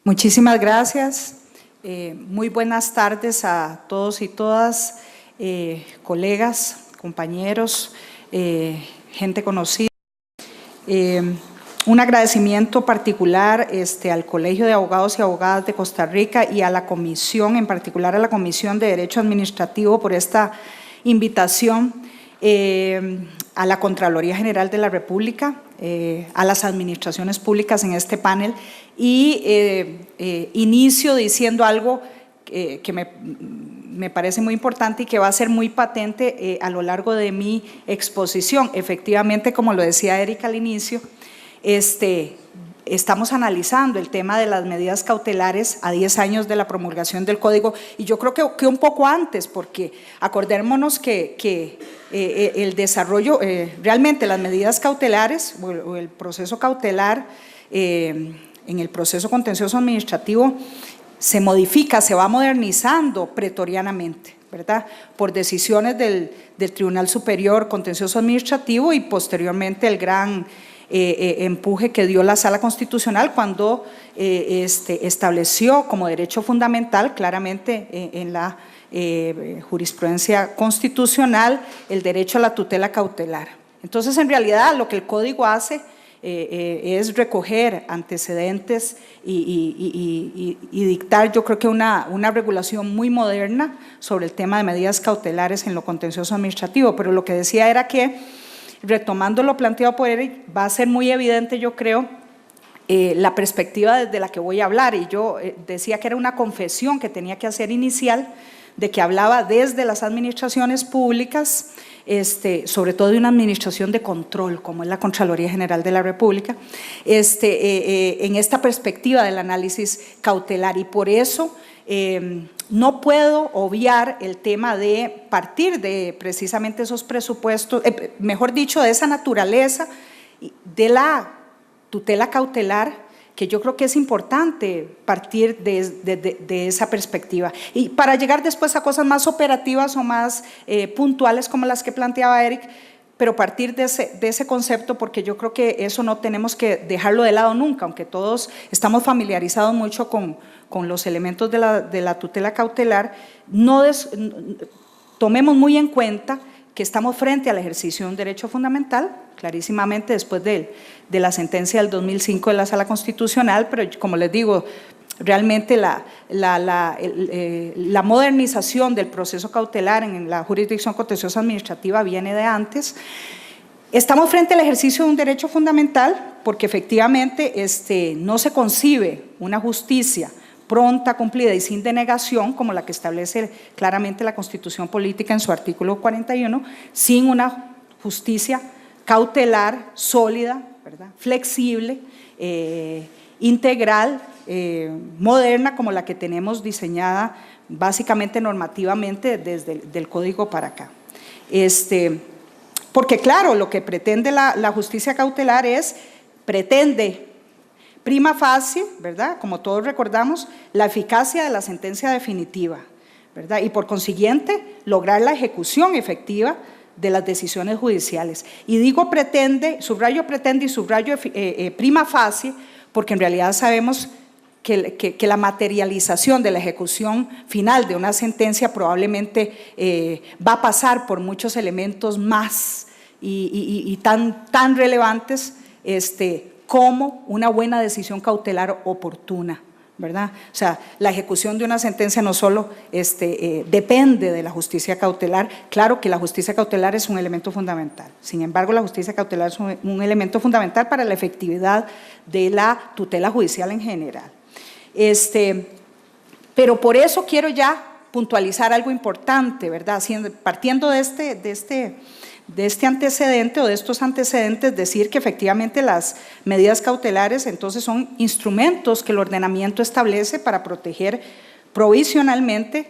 Muchísimas gracias. Muy buenas tardes a todos y todas, colegas, compañeros, gente conocida. Un agradecimiento particular al Colegio de Abogados y Abogadas de Costa Rica y a la Comisión, en particular a la Comisión de Derecho Administrativo por esta invitación, a la Contraloría General de la República, a las administraciones públicas en este panel y inicio diciendo algo que me parece muy importante y que va a ser muy patente a lo largo de mi exposición. Efectivamente, como lo decía Erika al inicio, estamos analizando el tema de las medidas cautelares a 10 años de la promulgación del Código, y yo creo que un poco antes, porque acordémonos que el desarrollo, realmente las medidas cautelares o el proceso cautelar en el proceso contencioso administrativo se modifica, se va modernizando pretorianamente, ¿verdad?, por decisiones del Tribunal Superior Contencioso Administrativo y posteriormente el gran empuje que dio la Sala Constitucional cuando estableció como derecho fundamental claramente en la jurisprudencia constitucional el derecho a la tutela cautelar. Entonces, en realidad, lo que el Código hace es recoger antecedentes y dictar, yo creo que una regulación muy moderna sobre el tema de medidas cautelares en lo contencioso administrativo. Pero lo que decía era que, retomando lo planteado por Eric, va a ser muy evidente, yo creo, la perspectiva desde la que voy a hablar. Y yo decía que era una confesión que tenía que hacer inicial, de que hablaba desde las administraciones públicas, sobre todo de una administración de control, como es la Contraloría General de la República, en esta perspectiva del análisis cautelar. Y por eso no puedo obviar el tema de partir de precisamente esos presupuestos, mejor dicho, de esa naturaleza de la tutela cautelar, que yo creo que es importante partir de esa perspectiva. Y para llegar después a cosas más operativas o más puntuales como las que planteaba Eric, pero partir de ese concepto, porque yo creo que eso no tenemos que dejarlo de lado nunca, aunque todos estamos familiarizados mucho con los elementos de la tutela cautelar, tomemos muy en cuenta que estamos frente al ejercicio de un derecho fundamental, clarísimamente después de la sentencia del 2005 de la Sala Constitucional, pero como les digo, realmente la modernización del proceso cautelar en la jurisdicción contenciosa administrativa viene de antes. Estamos frente al ejercicio de un derecho fundamental porque efectivamente no se concibe una justicia pronta, cumplida y sin denegación, como la que establece claramente la Constitución Política en su artículo 41, sin una justicia cautelar sólida, ¿verdad?, flexible, integral, moderna, como la que tenemos diseñada básicamente normativamente desde el Código para acá. Porque claro, lo que pretende la justicia cautelar pretende prima facie, ¿verdad?, como todos recordamos, la eficacia de la sentencia definitiva, ¿verdad?, y por consiguiente lograr la ejecución efectiva de las decisiones judiciales. Y digo pretende, subrayo pretende y subrayo prima facie, porque en realidad sabemos que la materialización de la ejecución final de una sentencia probablemente va a pasar por muchos elementos más y tan relevantes como una buena decisión cautelar oportuna, ¿verdad? O sea, la ejecución de una sentencia no solo depende de la justicia cautelar. Claro que la justicia cautelar es un elemento fundamental. Sin embargo, la justicia cautelar es un elemento fundamental para la efectividad de la tutela judicial en general. Pero por eso quiero ya puntualizar algo importante, ¿verdad? Partiendo de este antecedente o de estos antecedentes, decir que efectivamente las medidas cautelares entonces son instrumentos que el ordenamiento establece para proteger provisionalmente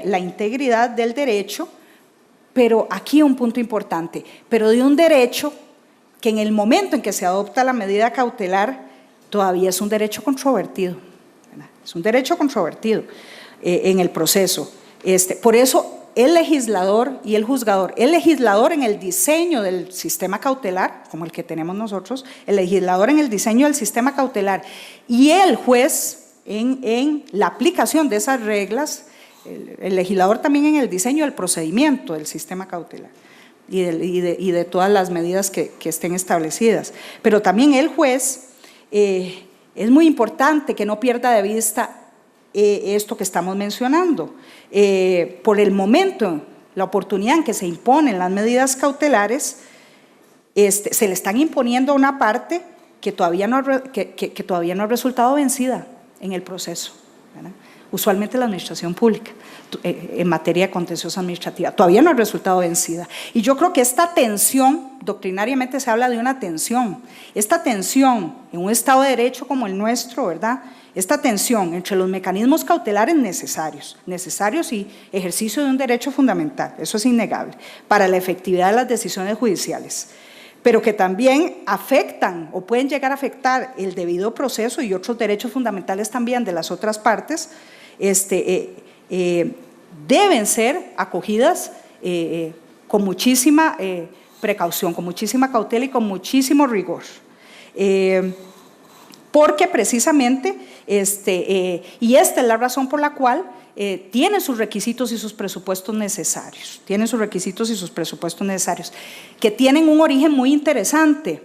la integridad del derecho, pero aquí un punto importante, pero de un derecho que en el momento en que se adopta la medida cautelar todavía es un derecho controvertido, ¿verdad? Es un derecho controvertido en el proceso. Por eso el legislador y el juzgador. El legislador en el diseño del sistema cautelar, como el que tenemos nosotros, el legislador en el diseño del sistema cautelar y el juez en la aplicación de esas reglas, el legislador también en el diseño del procedimiento del sistema cautelar y de todas las medidas que estén establecidas. Pero también el juez, es muy importante que no pierda de vista esto que estamos mencionando. Por el momento, la oportunidad en que se imponen las medidas cautelares, se le están imponiendo a una parte que todavía no ha resultado vencida en el proceso, ¿verdad? Usualmente la administración pública, en materia de contencioso administrativa, todavía no ha resultado vencida. Y yo creo que esta tensión, doctrinariamente se habla de una tensión, esta tensión en un Estado de Derecho como el nuestro, ¿verdad?, esta tensión entre los mecanismos cautelares necesarios y ejercicio de un derecho fundamental, eso es innegable, para la efectividad de las decisiones judiciales, pero que también afectan o pueden llegar a afectar el debido proceso y otros derechos fundamentales también de las otras partes, deben ser acogidas con muchísima precaución, con muchísima cautela y con muchísimo rigor. Porque precisamente, y esta es la razón por la cual tienen sus requisitos y sus presupuestos necesarios, que tienen un origen muy interesante.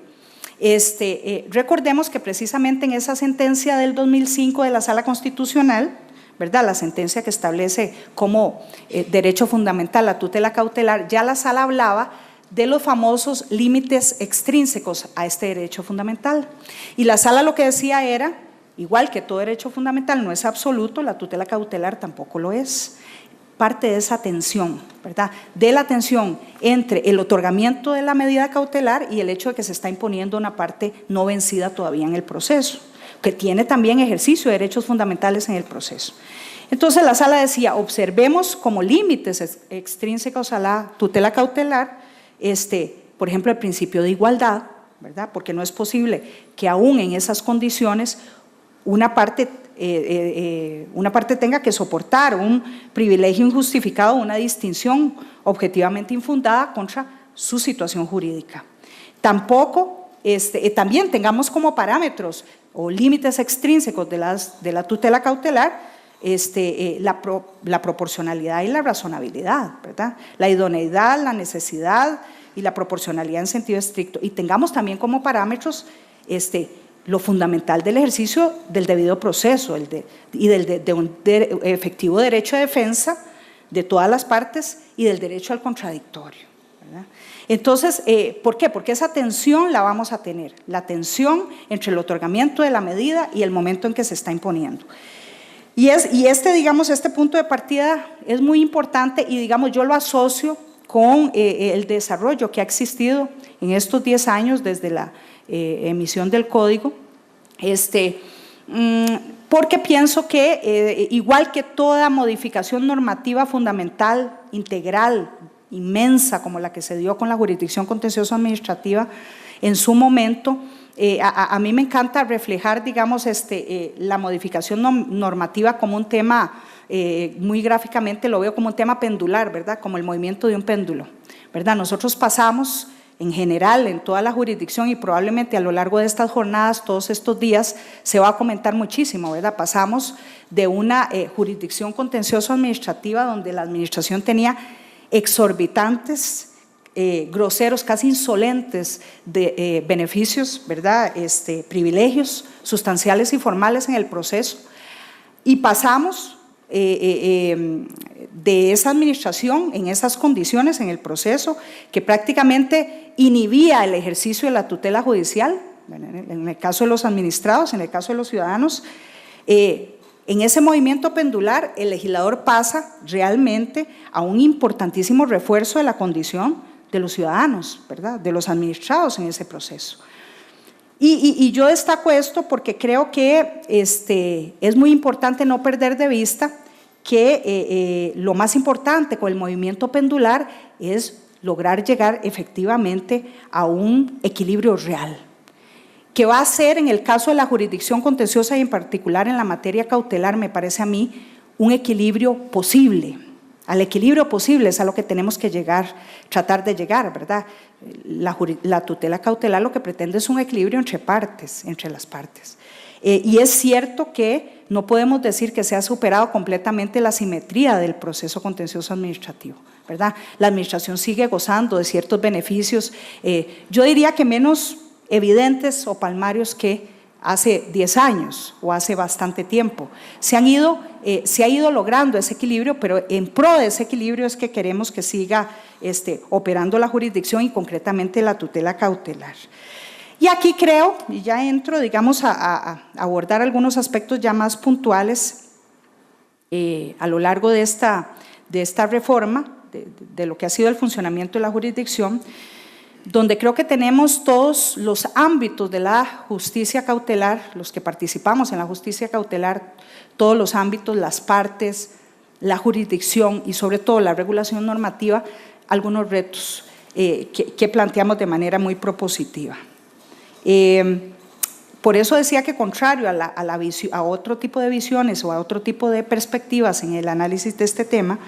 Recordemos que precisamente en esa sentencia del 2005 de la Sala Constitucional, ¿verdad?, la sentencia que establece como derecho fundamental la tutela cautelar, ya la Sala hablaba de los famosos límites extrínsecos a este derecho fundamental. Y la Sala lo que decía era, igual que todo derecho fundamental no es absoluto, la tutela cautelar tampoco lo es. Parte de esa tensión, ¿verdad?, de la tensión entre el otorgamiento de la medida cautelar y el hecho de que se está imponiendo una parte no vencida todavía en el proceso, que tiene también ejercicio de derechos fundamentales en el proceso. Entonces la Sala decía, observemos como límites extrínsecos a la tutela cautelar, por ejemplo, el principio de igualdad, ¿verdad?, porque no es posible que aún en esas condiciones una parte tenga que soportar un privilegio injustificado, una distinción objetivamente infundada contra su situación jurídica. Tampoco, también tengamos como parámetros o límites extrínsecos de la tutela cautelar la proporcionalidad y la razonabilidad, ¿verdad?, la idoneidad, la necesidad y la proporcionalidad en sentido estricto. Y tengamos también como parámetros lo fundamental del ejercicio del debido proceso de un efectivo derecho de defensa de todas las partes y del derecho al contradictorio, ¿verdad? Entonces, ¿por qué? Porque esa tensión la vamos a tener, la tensión entre el otorgamiento de la medida y el momento en que se está imponiendo. Y este punto de partida es muy importante y yo lo asocio con el desarrollo que ha existido en estos 10 años desde la emisión del código, porque pienso que igual que toda modificación normativa fundamental, integral, inmensa como la que se dio con la jurisdicción contencioso administrativa en su momento, a mí me encanta reflejar, la modificación normativa como un tema, muy gráficamente lo veo como un tema pendular, ¿verdad?, como el movimiento de un péndulo, ¿verdad? Nosotros pasamos en general en toda la jurisdicción y probablemente a lo largo de estas jornadas, todos estos días, se va a comentar muchísimo, ¿verdad? Pasamos de una jurisdicción contencioso administrativa donde la administración tenía exorbitantes, groseros, casi insolentes de beneficios, ¿verdad?, privilegios sustanciales y formales en el proceso, y pasamos de esa administración en esas condiciones en el proceso que prácticamente inhibía el ejercicio de la tutela judicial, en el caso de los administrados, en el caso de los ciudadanos. En ese movimiento pendular el legislador pasa realmente a un importantísimo refuerzo de la condición de los ciudadanos, ¿verdad?, de los administrados en ese proceso. Y yo destaco esto porque creo que es muy importante no perder de vista que lo más importante con el movimiento pendular es lograr llegar efectivamente a un equilibrio real, que va a ser en el caso de la jurisdicción contenciosa y en particular en la materia cautelar, me parece a mí, un equilibrio posible, al equilibrio posible es a lo que tenemos que llegar, tratar de llegar, ¿verdad? La tutela cautelar lo que pretende es un equilibrio entre partes, entre las partes. Y es cierto que no podemos decir que se ha superado completamente la simetría del proceso contencioso administrativo, ¿verdad? La administración sigue gozando de ciertos beneficios, yo diría que menos evidentes o palmarios que hace 10 años o hace bastante tiempo. Se ha ido logrando ese equilibrio, pero en pro de ese equilibrio es que queremos que siga operando la jurisdicción y concretamente la tutela cautelar. Y aquí creo, y ya entro, digamos, a abordar algunos aspectos ya más puntuales a lo largo de esta reforma, de lo que ha sido el funcionamiento de la jurisdicción, donde creo que tenemos todos los ámbitos de la justicia cautelar, los que participamos en la justicia cautelar, todos los ámbitos, las partes, la jurisdicción y sobre todo la regulación normativa, algunos retos que planteamos de manera muy propositiva. Por eso decía que contrario a otro tipo de visiones o a otro tipo de perspectivas en el análisis de este tema,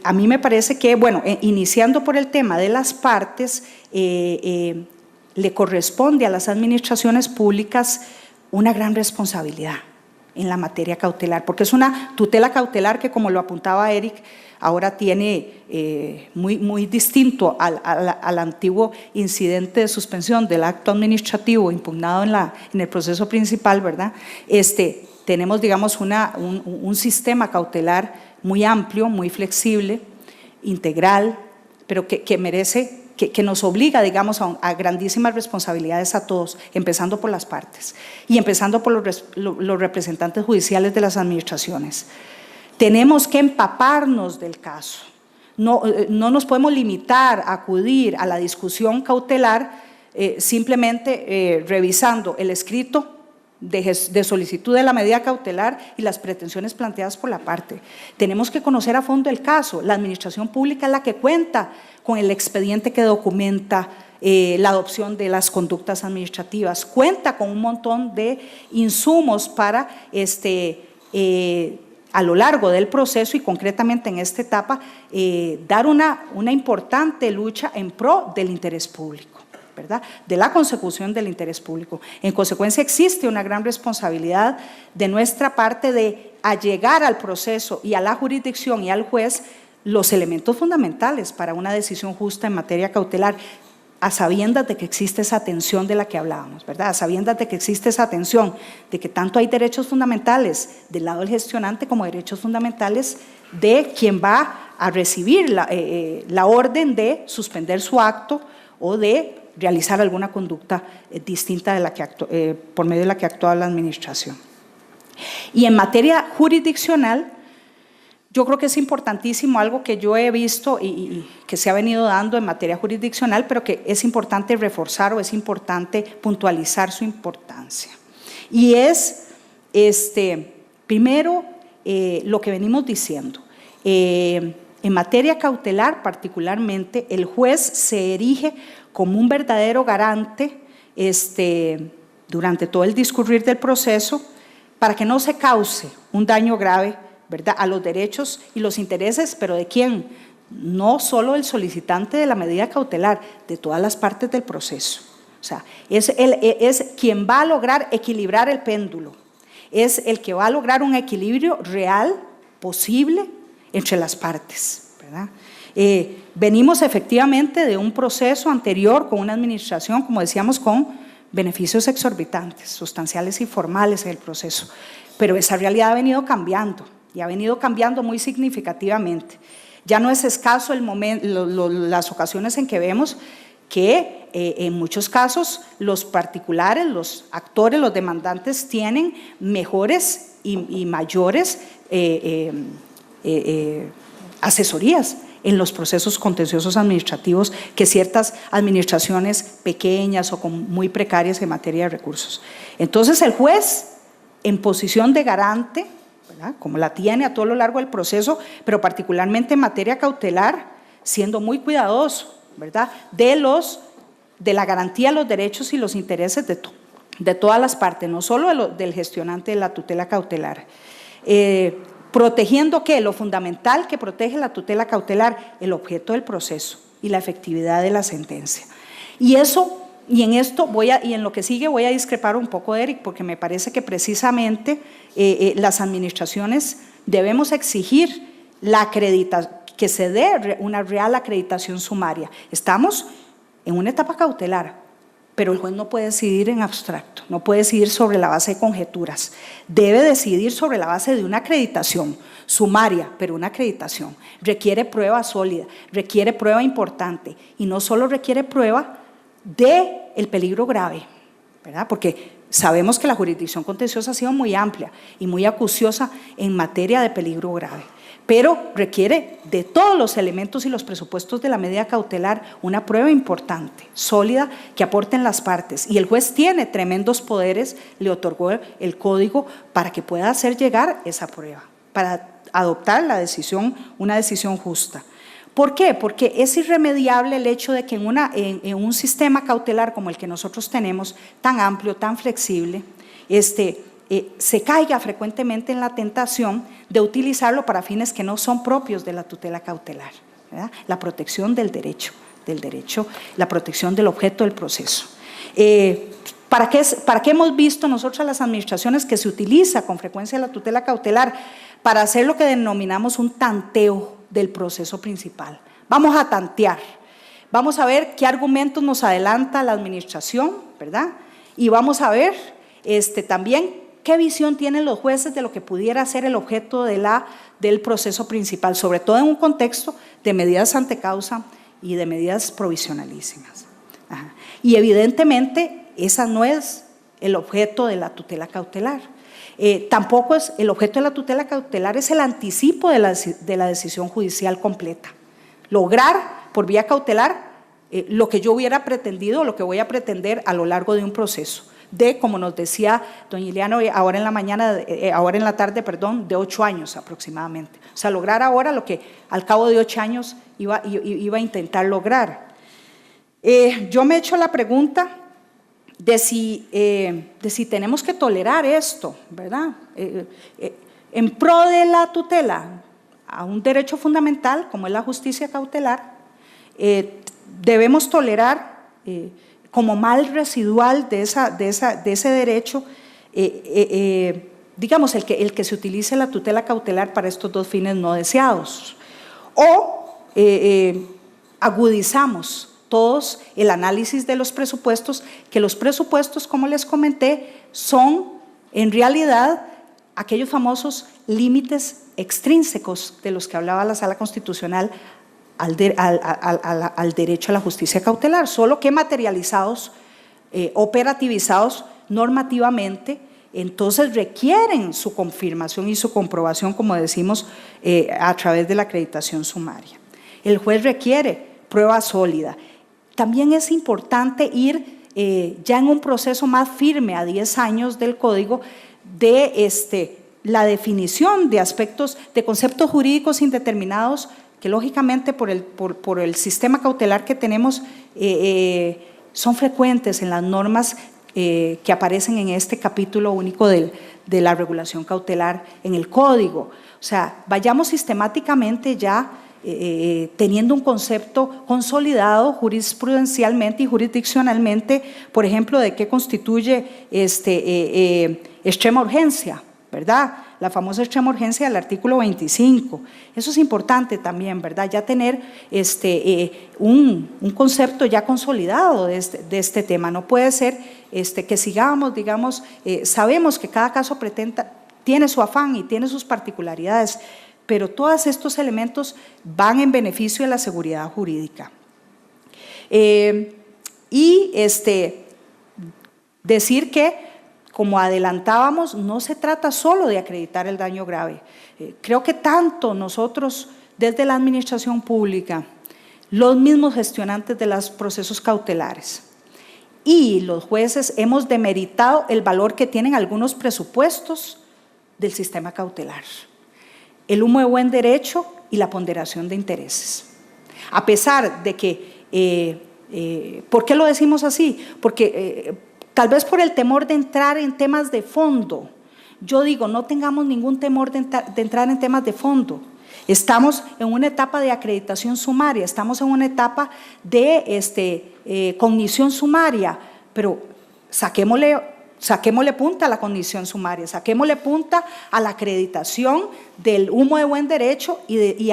a mí me parece que, bueno, iniciando por el tema de las partes, le corresponde a las administraciones públicas una gran responsabilidad en la materia cautelar, porque es una tutela cautelar que, como lo apuntaba Eric, ahora tiene muy distinto al antiguo incidente de suspensión del acto administrativo impugnado en el proceso principal, ¿verdad? Tenemos, digamos, un sistema cautelar muy amplio, muy flexible, integral, pero que merece, que nos obliga, digamos, a grandísimas responsabilidades a todos, empezando por las partes y empezando por los representantes judiciales de las administraciones. Tenemos que empaparnos del caso, no nos podemos limitar a acudir a la discusión cautelar simplemente revisando el escrito de solicitud de la medida cautelar y las pretensiones planteadas por la parte. Tenemos que conocer a fondo el caso. La administración pública es la que cuenta con el expediente que documenta la adopción de las conductas administrativas, cuenta con un montón de insumos para a lo largo del proceso y concretamente en esta etapa dar una importante lucha en pro del interés público, ¿verdad? De la consecución del interés público. En consecuencia, existe una gran responsabilidad de nuestra parte de allegar al proceso y a la jurisdicción y al juez los elementos fundamentales para una decisión justa en materia cautelar, a sabiendas de que existe esa tensión de la que hablábamos, ¿verdad? A sabiendas de que existe esa tensión, de que tanto hay derechos fundamentales del lado del gestionante como derechos fundamentales de quien va a recibir la orden de suspender su acto o de realizar alguna conducta distinta de la que por medio de la que actúa la administración. Y en materia jurisdiccional, yo creo que es importantísimo algo que yo he visto y que se ha venido dando en materia jurisdiccional, pero que es importante reforzar o es importante puntualizar su importancia. Y es, primero, lo que venimos diciendo. En materia cautelar, particularmente, el juez se erige como un verdadero garante durante todo el discurrir del proceso para que no se cause un daño grave, ¿verdad?, a los derechos y los intereses, pero ¿de quién? No solo el solicitante de la medida cautelar, de todas las partes del proceso. O sea, es quien va a lograr equilibrar el péndulo, es el que va a lograr un equilibrio real, posible, entre las partes, ¿verdad? Venimos efectivamente de un proceso anterior con una administración, como decíamos, con beneficios exorbitantes, sustanciales y formales en el proceso, pero esa realidad ha venido cambiando y ha venido cambiando muy significativamente. Ya no es escaso las ocasiones en que vemos que en muchos casos los particulares, los actores, los demandantes tienen mejores y mayores asesorías en los procesos contenciosos administrativos que ciertas administraciones pequeñas o muy precarias en materia de recursos. Entonces el juez, en posición de garante, ¿verdad?, como la tiene a todo lo largo del proceso, pero particularmente en materia cautelar, siendo muy cuidadoso, ¿verdad?, de la garantía de los derechos y los intereses de todas las partes, no solo del gestionante de la tutela cautelar. ¿Protegiendo qué? Lo fundamental que protege la tutela cautelar, el objeto del proceso y la efectividad de la sentencia. Y en esto y en lo que sigue voy a discrepar un poco de Eric, porque me parece que precisamente las administraciones debemos exigir que se dé una real acreditación sumaria. Estamos en una etapa cautelar, pero el juez no puede decidir en abstracto, no puede decidir sobre la base de conjeturas, debe decidir sobre la base de una acreditación sumaria, pero una acreditación. Requiere prueba sólida, requiere prueba importante, y no solo requiere prueba del peligro grave, ¿verdad? Porque sabemos que la jurisdicción contenciosa ha sido muy amplia y muy acuciosa en materia de peligro grave, pero requiere de todos los elementos y los presupuestos de la medida cautelar una prueba importante, sólida, que aporten las partes. Y el juez tiene tremendos poderes, le otorgó el código para que pueda hacer llegar esa prueba, para adoptar una decisión justa. ¿Por qué? Porque es irremediable el hecho de que en un sistema cautelar como el que nosotros tenemos, tan amplio, tan flexible, se caiga frecuentemente en la tentación de utilizarlo para fines que no son propios de la tutela cautelar, ¿verdad? La protección del derecho, la protección del objeto del proceso. ¿Para qué hemos visto nosotros a las administraciones que se utiliza con frecuencia la tutela cautelar? Para hacer lo que denominamos un tanteo del proceso principal. Vamos a tantear, vamos a ver qué argumentos nos adelanta la administración, ¿verdad? Y vamos a ver también qué visión tienen los jueces de lo que pudiera ser el objeto del proceso principal, sobre todo en un contexto de medidas ante causa y de medidas provisionalísimas. Ajá. Y evidentemente esa no es el objeto de la tutela cautelar. Tampoco es el objeto de la tutela cautelar, es el anticipo de la decisión judicial completa. Lograr por vía cautelar lo que yo hubiera pretendido, lo que voy a pretender a lo largo de un proceso, como nos decía doña Ileana ahora en la tarde, de 8 años aproximadamente. O sea, lograr ahora lo que al cabo de 8 años iba a intentar lograr. Yo me he hecho la pregunta de si tenemos que tolerar esto, ¿verdad? En pro de la tutela a un derecho fundamental como es la justicia cautelar, debemos tolerar como mal residual de ese derecho, digamos, el que se utilice la tutela cautelar para estos dos fines no deseados, o agudizamos todos el análisis de los presupuestos, que los presupuestos, como les comenté, son en realidad aquellos famosos límites extrínsecos de los que hablaba la Sala Constitucional al derecho a la justicia cautelar, solo que materializados, operativizados normativamente, entonces requieren su confirmación y su comprobación, como decimos, a través de la acreditación sumaria. El juez requiere prueba sólida. También es importante ir ya en un proceso más firme a 10 años del código de la definición de aspectos, de conceptos jurídicos indeterminados que lógicamente por el sistema cautelar que tenemos son frecuentes en las normas que aparecen en este capítulo único de la regulación cautelar en el código. O sea, vayamos sistemáticamente ya teniendo un concepto consolidado jurisprudencialmente y jurisdiccionalmente, por ejemplo, de qué constituye extrema urgencia, ¿verdad? La famosa extrema urgencia del artículo 25. Eso es importante también, ¿verdad? Ya tener un concepto ya consolidado de este tema. No puede ser que sigamos, digamos, sabemos que cada caso tiene su afán y tiene sus particularidades, pero todos estos elementos van en beneficio de la seguridad jurídica. Decir que, como adelantábamos, no se trata solo de acreditar el daño grave. Creo que tanto nosotros, desde la administración pública, los mismos gestionantes de los procesos cautelares y los jueces hemos demeritado el valor que tienen algunos presupuestos del sistema cautelar. El humo de buen derecho y la ponderación de intereses. A pesar de que, ¿por qué lo decimos así? Porque tal vez por el temor de entrar en temas de fondo, yo digo, no tengamos ningún temor de entrar en temas de fondo. Estamos en una etapa de acreditación sumaria, estamos en una etapa de cognición sumaria, pero saquémosle punta a la cognición sumaria, saquémosle punta a la acreditación del humo de buen derecho y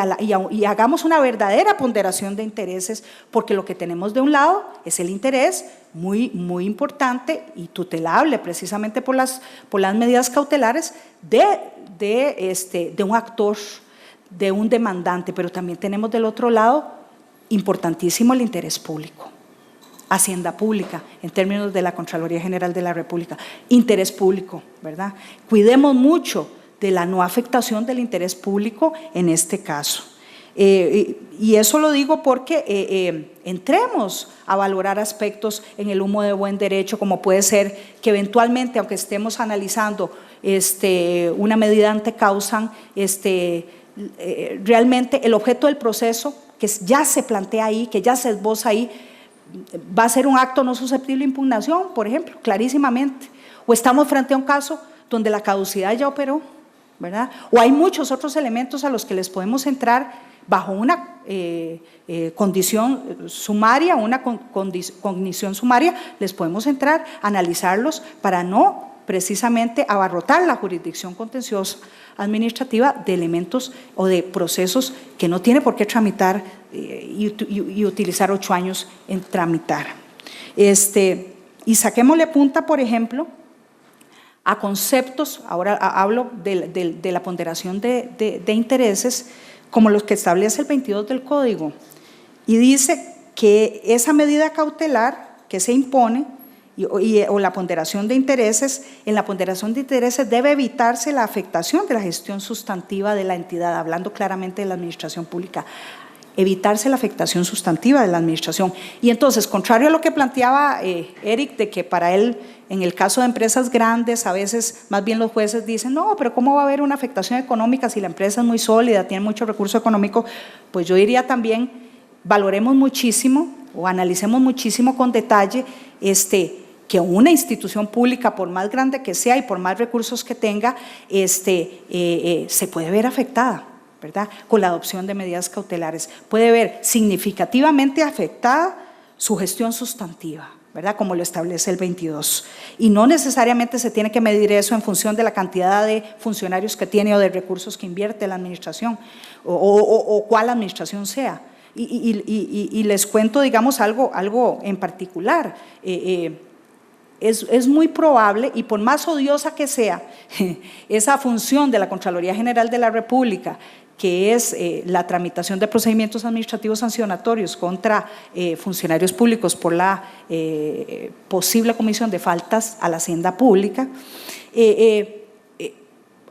hagamos una verdadera ponderación de intereses, porque lo que tenemos de un lado es el interés muy, muy importante y tutelable precisamente por las medidas cautelares de un actor, de un demandante, pero también tenemos del otro lado importantísimo el interés público. Hacienda pública, en términos de la Contraloría General de la República, interés público, ¿verdad? Cuidemos mucho de la no afectación del interés público en este caso. Y eso lo digo porque entremos a valorar aspectos en el humo de buen derecho, como puede ser que eventualmente, aunque estemos analizando una medida antecausan, realmente el objeto del proceso que ya se plantea ahí, que ya se esboza ahí, va a ser un acto no susceptible de impugnación, por ejemplo, clarísimamente. O estamos frente a un caso donde la caducidad ya operó, ¿verdad? O hay muchos otros elementos a los que les podemos entrar bajo una condición sumaria, una cognición sumaria, les podemos entrar, analizarlos para no precisamente abarrotar la jurisdicción contenciosa administrativa de elementos o de procesos que no tiene por qué tramitar y utilizar 8 años en tramitar. Y saquémosle punta, por ejemplo, a conceptos, ahora hablo de la ponderación de intereses, como los que establece el 22 del Código, y dice que esa medida cautelar que se impone o la ponderación de intereses, en la ponderación de intereses debe evitarse la afectación de la gestión sustantiva de la entidad, hablando claramente de la administración pública, evitarse la afectación sustantiva de la administración. Y entonces, contrario a lo que planteaba Eric, de que para él, en el caso de empresas grandes, a veces más bien los jueces dicen, no, pero ¿cómo va a haber una afectación económica si la empresa es muy sólida, tiene mucho recurso económico? Pues yo diría también, valoremos muchísimo o analicemos muchísimo con detalle que una institución pública, por más grande que sea y por más recursos que tenga, se puede ver afectada, ¿verdad? Con la adopción de medidas cautelares. Puede ver significativamente afectada su gestión sustantiva, ¿verdad? Como lo establece el 22. Y no necesariamente se tiene que medir eso en función de la cantidad de funcionarios que tiene o de recursos que invierte la administración o cuál administración sea. Y les cuento, digamos, algo en particular. Es muy probable, y por más odiosa que sea esa función de la Contraloría General de la República, que es la tramitación de procedimientos administrativos sancionatorios contra funcionarios públicos por la posible comisión de faltas a la hacienda pública,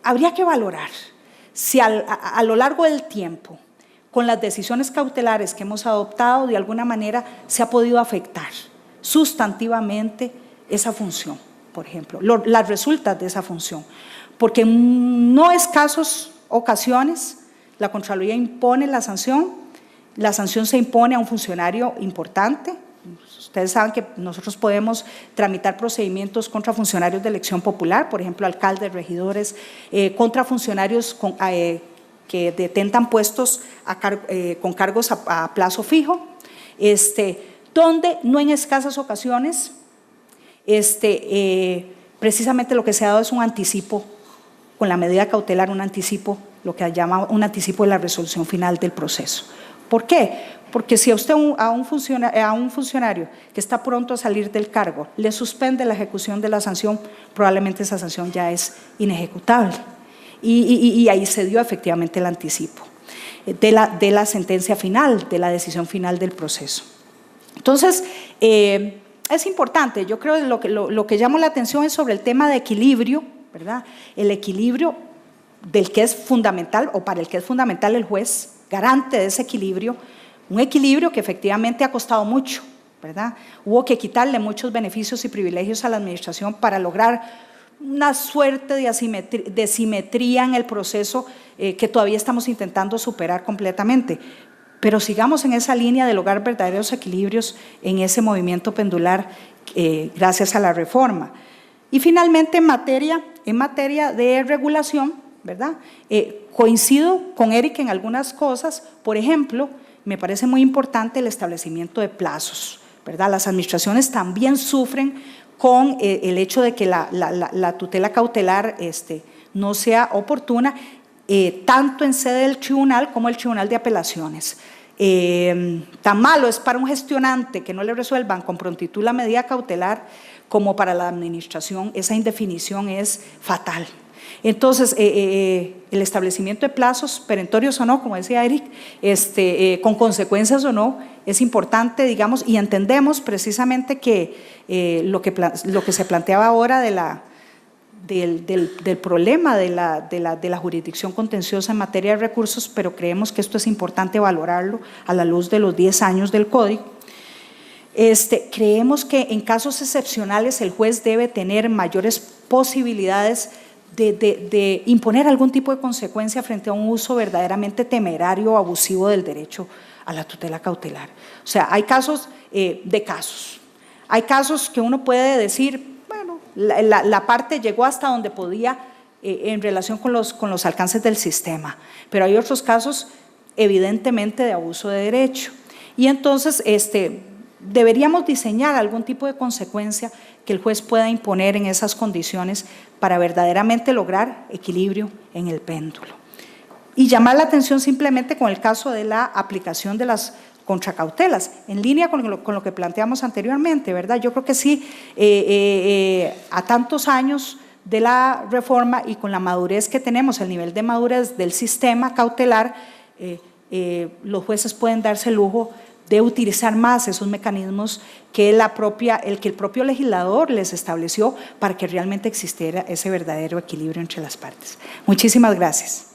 habría que valorar si a lo largo del tiempo, con las decisiones cautelares que hemos adoptado, de alguna manera se ha podido afectar sustantivamente esa función, por ejemplo, las resultas de esa función, porque en no escasas ocasiones la Contraloría impone la sanción se impone a un funcionario importante. Ustedes saben que nosotros podemos tramitar procedimientos contra funcionarios de elección popular, por ejemplo, alcaldes, regidores, contra funcionarios que detentan puestos con cargos a plazo fijo, donde no en escasas ocasiones precisamente lo que se ha dado es un anticipo, con la medida cautelar, un anticipo, lo que llama un anticipo de la resolución final del proceso. ¿Por qué? Porque si a usted a un funcionario que está pronto a salir del cargo le suspende la ejecución de la sanción, probablemente esa sanción ya es inejecutable. Y ahí se dio efectivamente el anticipo de la sentencia final, de la decisión final del proceso. Entonces, es importante, yo creo que lo que llama la atención es sobre el tema de equilibrio, ¿verdad? El equilibrio del que es fundamental, o para el que es fundamental el juez, garante de ese equilibrio, un equilibrio que efectivamente ha costado mucho, ¿verdad? Hubo que quitarle muchos beneficios y privilegios a la administración para lograr una suerte de simetría en el proceso que todavía estamos intentando superar completamente. Pero sigamos en esa línea de lograr verdaderos equilibrios en ese movimiento pendular gracias a la reforma. Y finalmente, en materia en materia de regulación, ¿verdad? Coincido con Eric en algunas cosas. Por ejemplo, me parece muy importante el establecimiento de plazos, ¿verdad? Las administraciones también sufren con el hecho de que la tutela cautelar no sea oportuna, tanto en sede del tribunal como el Tribunal de Apelaciones. Tan malo es para un gestionante que no le resuelvan con prontitud la medida cautelar, como para la administración esa indefinición es fatal. Entonces, el establecimiento de plazos, perentorios o no, como decía Eric, con consecuencias o no, es importante, digamos, y entendemos precisamente que lo que se planteaba ahora del problema de la jurisdicción contenciosa en materia de recursos, pero creemos que esto es importante valorarlo a la luz de los 10 años del Código. Creemos que en casos excepcionales el juez debe tener mayores posibilidades de imponer algún tipo de consecuencia frente a un uso verdaderamente temerario o abusivo del derecho a la tutela cautelar. O sea, hay casos de casos. Hay casos que uno puede decir, bueno, la parte llegó hasta donde podía en relación con los alcances del sistema, pero hay otros casos evidentemente de abuso de derecho. Y entonces, deberíamos diseñar algún tipo de consecuencia que el juez pueda imponer en esas condiciones para verdaderamente lograr equilibrio en el péndulo. Y llamar la atención simplemente con el caso de la aplicación de las contracautelas, en línea con lo que planteamos anteriormente, ¿verdad? Yo creo que sí, a tantos años de la reforma y con la madurez que tenemos, el nivel de madurez del sistema cautelar, los jueces pueden darse el lujo de utilizar más esos mecanismos que el propio legislador les estableció para que realmente existiera ese verdadero equilibrio entre las partes. Muchísimas gracias.